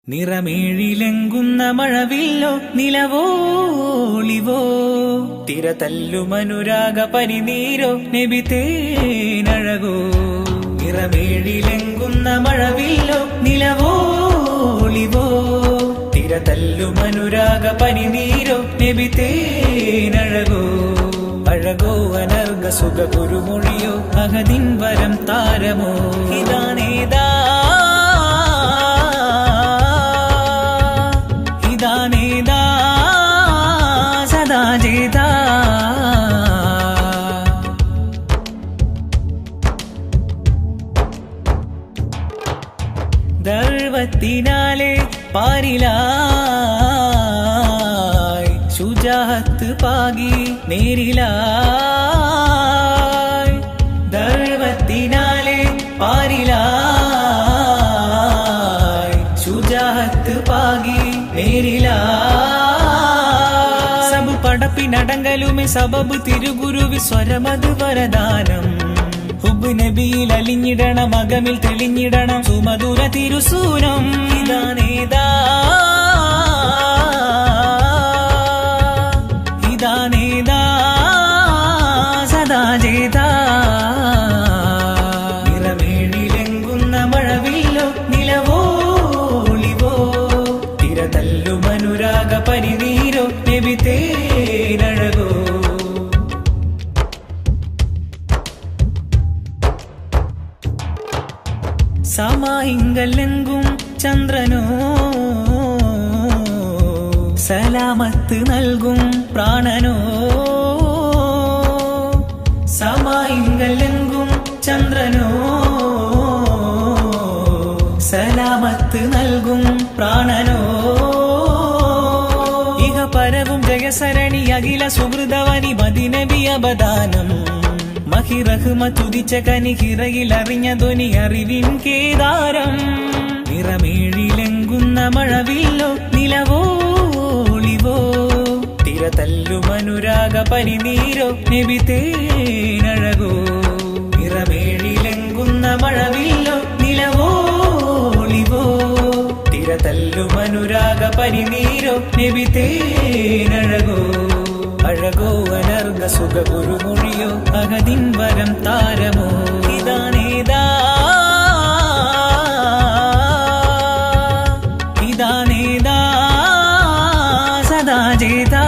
നിറമേഴിലെങ്കുന്ന മഴവില്ലോ നിലവോളിവോ തിരതല്ലുമനുരാഗ പരിനീരോ നബിതേനഴകോ. നിറമേഴിലെങ്കുന്ന മഴവില്ലോ നിലവോളിവോ തിരതല്ലുമനുരാഗ പരിനീരോ നബിതേനഴകോ. അഴകോ അനർഗ സുഖ ഗുരുമൊഴിയോ അഹദിൻ വരം താരമോ. ഇതാനേതാ ദർവത്തിനാലെ പാരിലായി ശുജാഅത്ത് പാകി നേരിലായി. ദർവത്തിനാലെ പാരിലായി ശുജാഅത്ത് പാകി നേരിലായി. സബ് പടപ്പിനടങ്കലുമെ സബബ് തിരുഗുരുവി സ്വരമത് വരദാനം. ഹുബ് നബിയിൽ അലിഞ്ഞിടണം അകമിൽ തെളിഞ്ഞിടണം സുമധുര തിരുസൂനം. ഇതാനേതാ ഇതാനേതാ സദാ ജേതാ. നിറമേഴിലെങ്കുന്ന മഴവില്ലോ നിലവോളിവോ തിരതല്ലുമനുരാഗ പരിനീരോ നബിതേനഴകോ. സമായിങ്കലെങ്കും ചന്ദ്രനോ സലാമത്ത് നൽകും പ്രാണനോ. സമായിങ്കലെങ്കും ചന്ദ്രനോ സലാമത്ത് നൽകും പ്രാണനോ. ഇഹ പരവും ജയസരണി അഖില സുഹൃതവനി മദിനബി അബദാനം. മഹിറഹ്മത്തുദിച്ച കനിഹിറയിൽ അറിഞ്ഞ ധ്വനി അറിവിൻ കേദാരം. നിറമേഴിലെങ്കുന്ന മഴവില്ലോ നിലവോളിവോ തിരതല്ലുമനുരാഗ പരിനീരോ നബിതേനഴകോ. നിറമേഴിലെങ്കുന്ന മഴവില്ലോ നിലവോളിവോ തിരതല്ലുമനുരാഗ പരിനീരോ നബിതേനഴകോ. അഴകോ അനർഗ സുഖ ഗുരുമൊഴിയോ അഹദിൻ വരം താരമോ. ഇതാനേതാ ഇതാനേതാ സദാ ജേതാ.